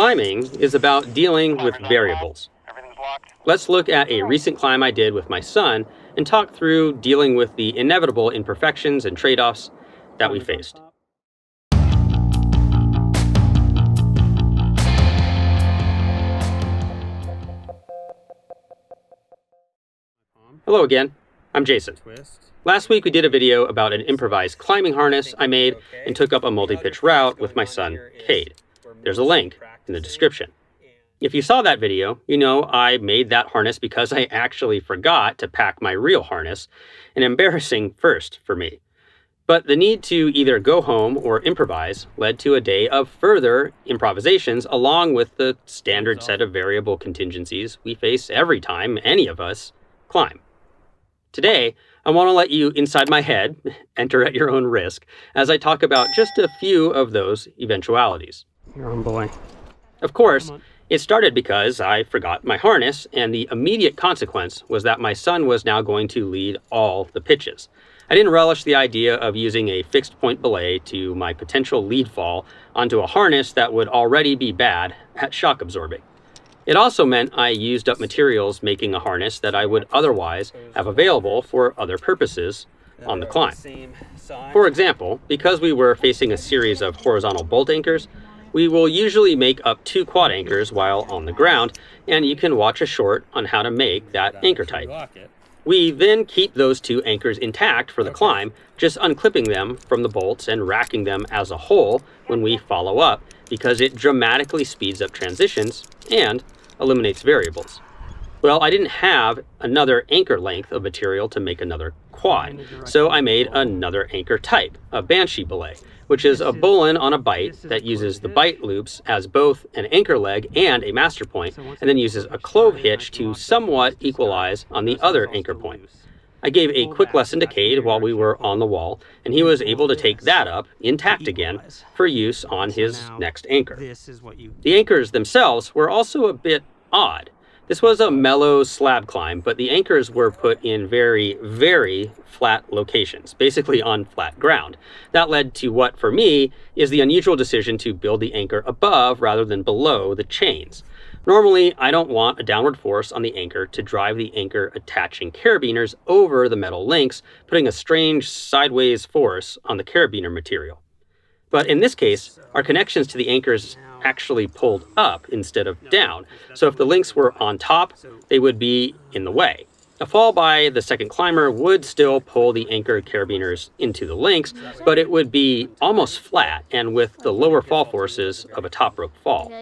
Climbing is about dealing with variables. Let's look at a recent climb I did with my son and talk through dealing with the inevitable imperfections and trade-offs that we faced. Hello again, I'm Jason. Last week we did a video about an improvised climbing harness I made and took up a multi-pitch route with my son, Cade. There's a link in the description. If you saw that video, you know I made that harness because I actually forgot to pack my real harness, an embarrassing first for me. But the need to either go home or improvise led to a day of further improvisations along with the standard set of variable contingencies we face every time any of us climb. Today, I want to let you inside my head, enter at your own risk, as I talk about just a few of those eventualities. Your own boy. Of course, it started because I forgot my harness, and the immediate consequence was that my son was now going to lead all the pitches. I didn't relish the idea of using a fixed point belay to my potential lead fall onto a harness that would already be bad at shock absorbing. It also meant I used up materials making a harness that I would otherwise have available for other purposes on the climb. For example, because we were facing a series of horizontal bolt anchors, we will usually make up 2 quad anchors while on the ground, and you can watch a short on how to make that anchor type. We then keep those 2 anchors intact for the climb, just unclipping them from the bolts and racking them as a whole when we follow up, because it dramatically speeds up transitions and eliminates variables. Well, I didn't have another anchor length of material to make another quad, so I made another anchor type, a banshee belay, which is a bowline on a bite that uses the bite loops as both an anchor leg and a master point, and then uses a clove hitch to somewhat equalize on the other anchor point. I gave a quick lesson to Cade while we were on the wall, and he was able to take that up, intact again, for use on his next anchor. The anchors themselves were also a bit odd. This was a mellow slab climb, but the anchors were put in very, very flat locations, basically on flat ground. That led to what, for me, is the unusual decision to build the anchor above rather than below the chains. Normally, I don't want a downward force on the anchor to drive the anchor attaching carabiners over the metal links, putting a strange sideways force on the carabiner material. But in this case, our connections to the anchors actually pulled up instead of down, so if the links were on top, they would be in the way. A fall by the second climber would still pull the anchor carabiners into the links, but it would be almost flat and with the lower fall forces of a top rope fall.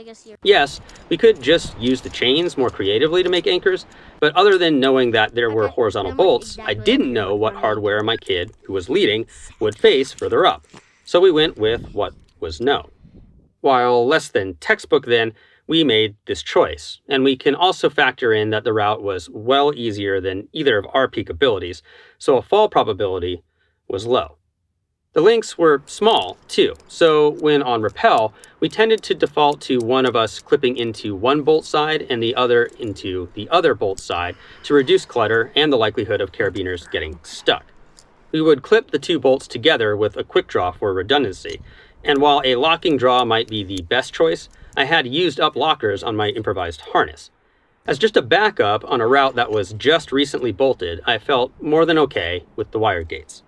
Yes, we could just use the chains more creatively to make anchors, but other than knowing that there were horizontal bolts, I didn't know what hardware my kid, who was leading, would face further up. So we went with what was known. While less than textbook then, we made this choice, and we can also factor in that the route was well easier than either of our peak abilities, so a fall probability was low. The links were small, too, so when on Rappel, we tended to default to one of us clipping into one bolt side and the other into the other bolt side to reduce clutter and the likelihood of carabiners getting stuck. We would clip the 2 bolts together with a quick draw for redundancy, and while a locking draw might be the best choice, I had used up lockers on my improvised harness. As just a backup on a route that was just recently bolted, I felt more than okay with the wire gates.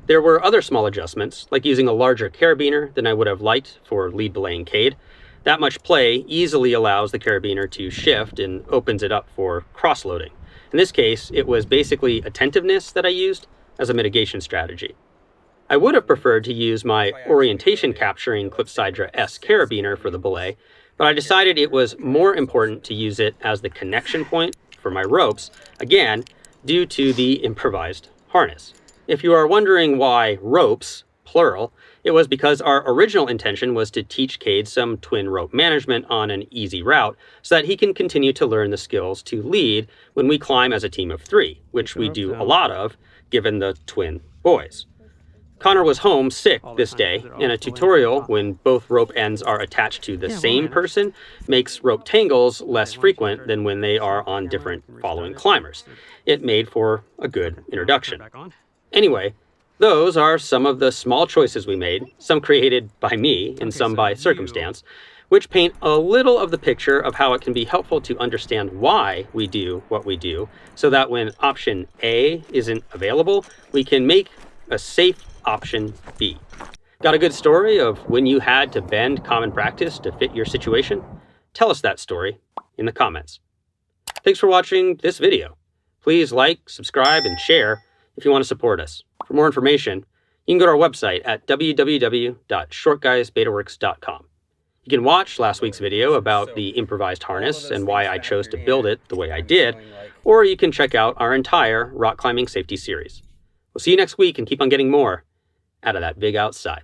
There were other small adjustments, like using a larger carabiner than I would have liked for lead belaying Cade. That much play easily allows the carabiner to shift and opens it up for cross-loading. In this case, it was basically attentiveness that I used as a mitigation strategy. I would have preferred to use my orientation capturing Clipsidra S carabiner for the belay, but I decided it was more important to use it as the connection point for my ropes, again, due to the improvised harness. If you are wondering why ropes, plural, it was because our original intention was to teach Cade some twin rope management on an easy route so that he can continue to learn the skills to lead when we climb as a team of 3, which we do a lot of, given the twin boys. Connor was home sick this day, and a tutorial when both rope ends are attached to the same person makes rope tangles less frequent than when they are on different following climbers. It made for a good introduction. Anyway, those are some of the small choices we made, some created by me and some by circumstance, which paint a little of the picture of how it can be helpful to understand why we do what we do, so that when option A isn't available, we can make a safe option B. Got a good story of when you had to bend common practice to fit your situation? Tell us that story in the comments. Thanks for watching this video. Please like, subscribe, and share if you want to support us. For more information, you can go to our website at www.shortguysbetaworks.com. You can watch last week's video about the improvised harness and why I chose to build it the way I did, or you can check out our entire rock climbing safety series. We'll see you next week and keep on getting more out of that big outside.